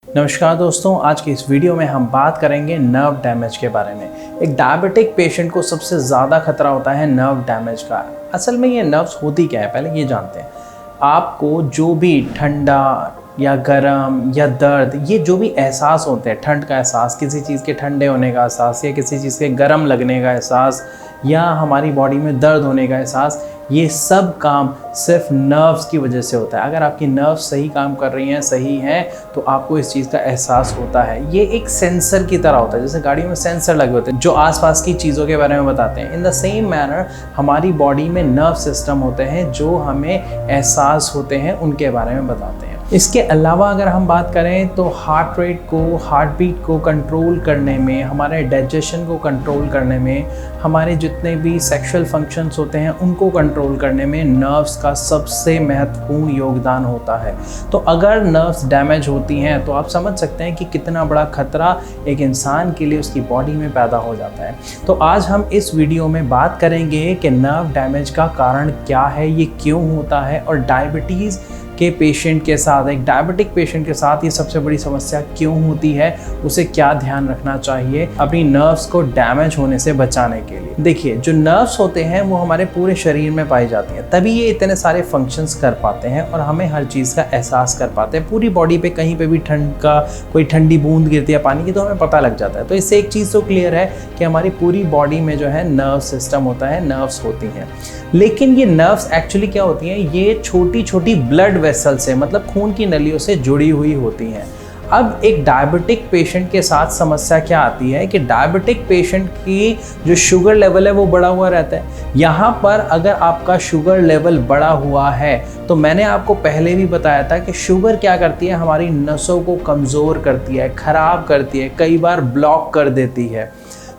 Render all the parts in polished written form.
नमस्कार दोस्तों, आज की इस वीडियो में हम बात करेंगे नर्व डैमेज के बारे में। एक डायबिटिक पेशेंट को सबसे ज़्यादा खतरा होता है नर्व डैमेज का। असल में ये नर्व्स होती क्या है, पहले ये जानते हैं। आपको जो भी ठंडा या गर्म या दर्द, ये जो भी एहसास होते हैं, ठंड का एहसास, किसी चीज़ के ठंडे होने का एहसास या किसी चीज़ के गर्म लगने का एहसास या हमारी बॉडी में दर्द होने का एहसास, ये सब काम सिर्फ नर्व्स की वजह से होता है। अगर आपकी नर्व्स सही काम कर रही हैं, सही हैं, तो आपको इस चीज़ का एहसास होता है। ये एक सेंसर की तरह होता है, जैसे गाड़ियों में सेंसर लगे होते हैं जो आसपास की चीज़ों के बारे में बताते हैं। इन द सेम मैनर हमारी बॉडी में नर्व सिस्टम होते हैं जो हमें एहसास होते हैं, उनके बारे में बताते हैं। इसके अलावा अगर हम बात करें तो हार्ट रेट को, हार्ट बीट को कंट्रोल करने में, हमारे डाइजेशन को कंट्रोल करने में, हमारे जितने भी सेक्सुअल फंक्शंस होते हैं उनको कंट्रोल करने में नर्व्स का सबसे महत्वपूर्ण योगदान होता है। तो अगर नर्व्स डैमेज होती हैं तो आप समझ सकते हैं कि कितना बड़ा खतरा एक इंसान के लिए उसकी बॉडी में पैदा हो जाता है। तो आज हम इस वीडियो में बात करेंगे कि नर्व डैमेज का कारण क्या है, ये क्यों होता है, और डायबिटीज़ के पेशेंट के साथ, एक डायबिटिक पेशेंट के साथ ये सबसे बड़ी समस्या क्यों होती है, उसे क्या ध्यान रखना चाहिए अपनी नर्व्स को डैमेज होने से बचाने के लिए। देखिए, जो नर्व्स होते हैं वो हमारे पूरे शरीर में पाई जाती हैं, तभी ये इतने सारे फंक्शंस कर पाते हैं और हमें हर चीज़ का एहसास कर पाते हैं। पूरी बॉडी पे कहीं पे भी ठंड का कोई ठंडी बूंद गिरती है पानी की तो हमें पता लग जाता है। तो इससे एक चीज़ तो क्लियर है कि हमारी पूरी बॉडी में जो है नर्व सिस्टम होता है, नर्व्स होती हैं। लेकिन ये नर्व्स एक्चुअली क्या होती हैं, ये छोटी छोटी ब्लड वेसल से, मतलब खून की नलियों से जुड़ी हुई होती हैं। अब एक डायबिटिक पेशेंट के साथ समस्या क्या आती है कि डायबिटिक पेशेंट की जो शुगर लेवल है वो बढ़ा हुआ रहता है। यहाँ पर अगर आपका शुगर लेवल बढ़ा हुआ है तो मैंने आपको पहले भी बताया था कि शुगर क्या करती है, हमारी नसों को कमज़ोर करती है, ख़राब करती है, कई बार ब्लॉक कर देती है।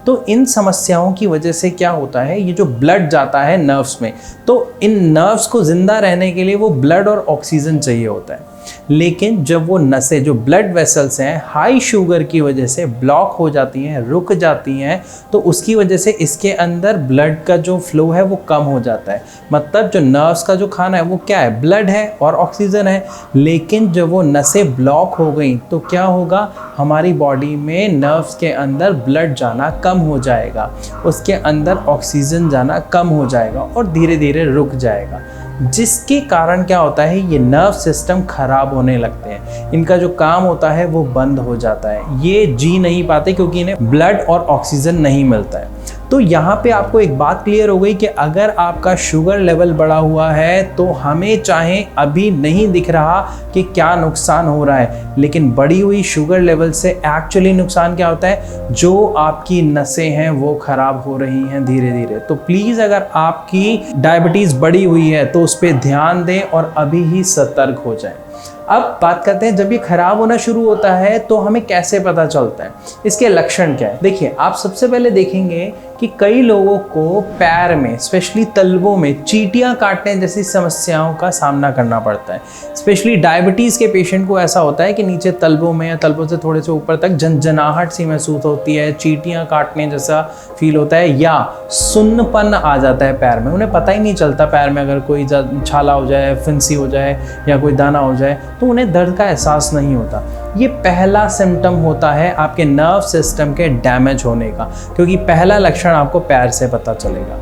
तो इन समस्याओं की वजह से क्या होता है, ये जो ब्लड जाता है नर्व्स में, तो इन नर्व्स को ज़िंदा रहने के लिए वो ब्लड और ऑक्सीजन चाहिए होता है। लेकिन जब वो नसें, जो ब्लड वेसल्स हैं, हाई शुगर की वजह से ब्लॉक हो जाती हैं, रुक जाती हैं, तो उसकी वजह से इसके अंदर ब्लड का जो फ्लो है वो कम हो जाता है। मतलब जो नर्व्स का जो खाना है वो क्या है, ब्लड है और ऑक्सीजन है। लेकिन जब वो नसें ब्लॉक हो गई तो क्या होगा, हमारी बॉडी में नर्व्स के अंदर ब्लड जाना कम हो जाएगा, उसके अंदर ऑक्सीजन जाना कम हो जाएगा और धीरे धीरे रुक जाएगा, जिसके कारण क्या होता है, ये नर्व सिस्टम खराब होने लगते हैं। इनका जो काम होता है वो बंद हो जाता है, ये जी नहीं पाते क्योंकि इन्हें ब्लड और ऑक्सीजन नहीं मिलता है। तो यहाँ पे आपको एक बात क्लियर हो गई कि अगर आपका शुगर लेवल बढ़ा हुआ है तो हमें चाहे अभी नहीं दिख रहा कि क्या नुकसान हो रहा है, लेकिन बढ़ी हुई शुगर लेवल से एक्चुअली नुकसान क्या होता है, जो आपकी नसें हैं वो खराब हो रही हैं धीरे धीरे। तो प्लीज़ अगर आपकी डायबिटीज़ बढ़ी हुई है तो उस पर ध्यान दें और अभी ही सतर्क हो जाएं। अब बात करते हैं, जब ये खराब होना शुरू होता है तो हमें कैसे पता चलता है, इसके लक्षण क्या है। देखिए, आप सबसे पहले देखेंगे कि कई लोगों को पैर में, स्पेशली तलवों में चींटियां काटने जैसी समस्याओं का सामना करना पड़ता है। स्पेशली डायबिटीज़ के पेशेंट को ऐसा होता है कि नीचे तलवों में या तलवों से थोड़े से ऊपर तक झंझनाहट सी महसूस होती है, चींटियां काटने जैसा फील होता है, या सुन्नपन आ जाता है पैर में। उन्हें पता ही नहीं चलता, पैर में अगर कोई छाला हो जाए, फिंसी हो जाए या कोई दाना हो जाए तो उन्हें दर्द का एहसास नहीं होता। ये पहला सिम्टम होता है आपके नर्व सिस्टम के डैमेज होने का, क्योंकि पहला लक्षण आपको पैर से पता चलेगा।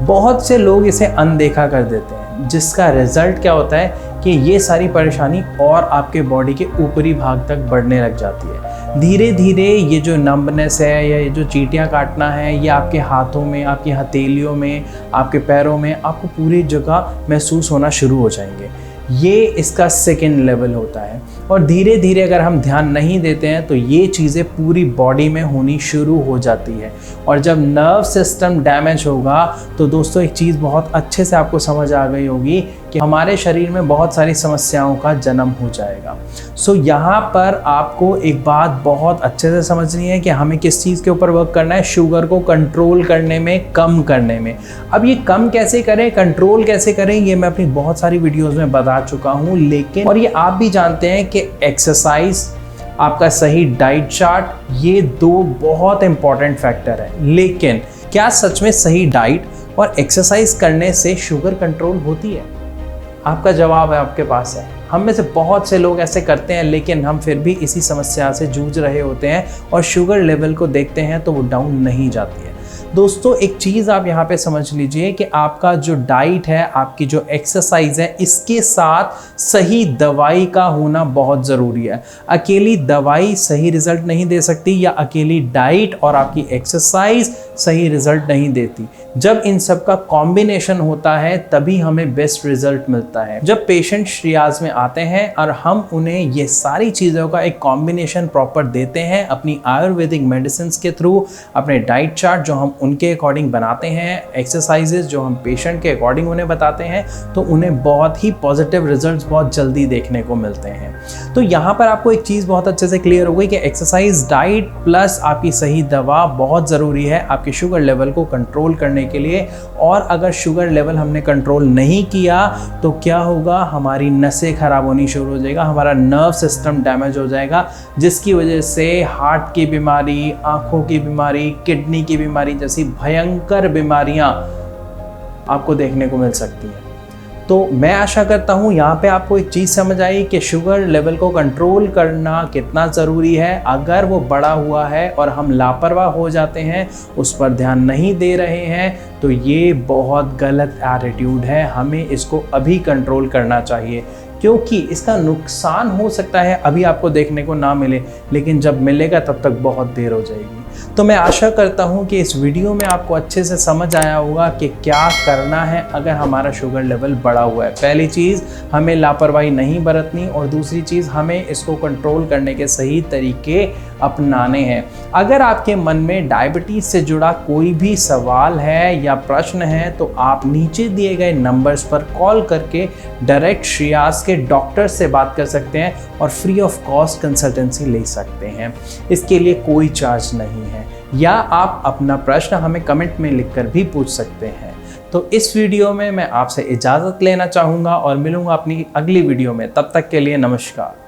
बहुत से लोग इसे अनदेखा कर देते हैं, जिसका रिजल्ट क्या होता है कि ये सारी परेशानी और आपके बॉडी के ऊपरी भाग तक बढ़ने लग जाती है। धीरे धीरे ये जो नंबनेस है या ये जो चींटियां काटना है, ये आपके हाथों में, आपकी हथेलियों में, आपके पैरों में, आपको पूरी जगह महसूस होना शुरू हो जाएंगे। ये इसका सेकेंड लेवल होता है। और धीरे धीरे अगर हम ध्यान नहीं देते हैं तो ये चीज़ें पूरी बॉडी में होनी शुरू हो जाती है। और जब नर्व सिस्टम डैमेज होगा तो दोस्तों एक चीज़ बहुत अच्छे से आपको समझ आ गई होगी कि हमारे शरीर में बहुत सारी समस्याओं का जन्म हो जाएगा। सो यहाँ पर आपको एक बात बहुत अच्छे से समझनी है कि हमें किस चीज़ के ऊपर वर्क करना है, शुगर को कंट्रोल करने में, कम करने में। अब ये कम कैसे करें, कंट्रोल कैसे करें, ये मैं अपनी बहुत सारी वीडियोज़ में बता चुका हूँ। लेकिन और ये आप भी जानते हैं कि एक्सरसाइज, आपका सही डाइट चार्ट, ये दो बहुत इंपॉर्टेंट फैक्टर है। लेकिन क्या सच में सही डाइट और एक्सरसाइज करने से शुगर कंट्रोल होती है? आपका जवाब है आपके पास है। हम में से बहुत से लोग ऐसे करते हैं, लेकिन हम फिर भी इसी समस्या से जूझ रहे होते हैं और शुगर लेवल को देखते हैं तो वो डाउन नहीं जाती है। दोस्तों, एक चीज़ आप यहाँ पे समझ लीजिए कि आपका जो डाइट है, आपकी जो एक्सरसाइज है, इसके साथ सही दवाई का होना बहुत ज़रूरी है। अकेली दवाई सही रिजल्ट नहीं दे सकती, या अकेली डाइट और आपकी एक्सरसाइज सही रिजल्ट नहीं देती। जब इन सब का कॉम्बिनेशन होता है तभी हमें बेस्ट रिजल्ट मिलता है। जब पेशेंट श्रियाज में आते हैं और हम उन्हें ये सारी चीज़ों का एक कॉम्बिनेशन प्रॉपर देते हैं अपनी आयुर्वेदिक मेडिसिन के थ्रू, अपने डाइट चार्ट जो हम उनके अकॉर्डिंग बनाते हैं, एक्सरसाइजेज जो हम पेशेंट के अकॉर्डिंग उन्हें बताते हैं, तो उन्हें बहुत ही पॉजिटिव रिजल्ट्स बहुत जल्दी देखने को मिलते हैं। तो यहाँ पर आपको एक चीज़ बहुत अच्छे से क्लियर हो गई कि एक्सरसाइज, डाइट प्लस आपकी सही दवा बहुत ज़रूरी है आपके शुगर लेवल को कंट्रोल करने के लिए। और अगर शुगर लेवल हमने कंट्रोल नहीं किया तो क्या होगा, हमारी नसें खराब होनी शुरू हो जाएगा, हमारा नर्व सिस्टम डैमेज हो जाएगा, जिसकी वजह से हार्ट की बीमारी, आँखों की बीमारी, किडनी की बीमारी जैसी भयंकर बीमारियां आपको देखने को मिल सकती हैं। तो मैं आशा करता हूँ यहाँ पे आपको एक चीज़ समझ आई कि शुगर लेवल को कंट्रोल करना कितना ज़रूरी है। अगर वो बढ़ा हुआ है और हम लापरवाह हो जाते हैं, उस पर ध्यान नहीं दे रहे हैं, तो ये बहुत गलत एटीट्यूड है। हमें इसको अभी कंट्रोल करना चाहिए, क्योंकि इसका नुकसान हो सकता है अभी आपको देखने को ना मिले, लेकिन जब मिलेगा तब तक बहुत देर हो जाएगी। तो मैं आशा करता हूँ कि इस वीडियो में आपको अच्छे से समझ आया होगा कि क्या करना है अगर हमारा शुगर लेवल बढ़ा हुआ है। पहली चीज़, हमें लापरवाही नहीं बरतनी, और दूसरी चीज़, हमें इसको कंट्रोल करने के सही तरीके अपनाने हैं। अगर आपके मन में डायबिटीज़ से जुड़ा कोई भी सवाल है या प्रश्न है, तो आप नीचे दिए गए नंबर्स पर कॉल करके डायरेक्ट श्रियाज के डॉक्टर से बात कर सकते हैं और फ्री ऑफ कॉस्ट कंसल्टेंसी ले सकते हैं। इसके लिए कोई चार्ज नहीं है, या आप अपना प्रश्न हमें कमेंट में लिखकर भी पूछ सकते हैं। तो इस वीडियो में मैं आपसे इजाज़त लेना चाहूँगा और मिलूँगा अपनी अगली वीडियो में। तब तक के लिए नमस्कार।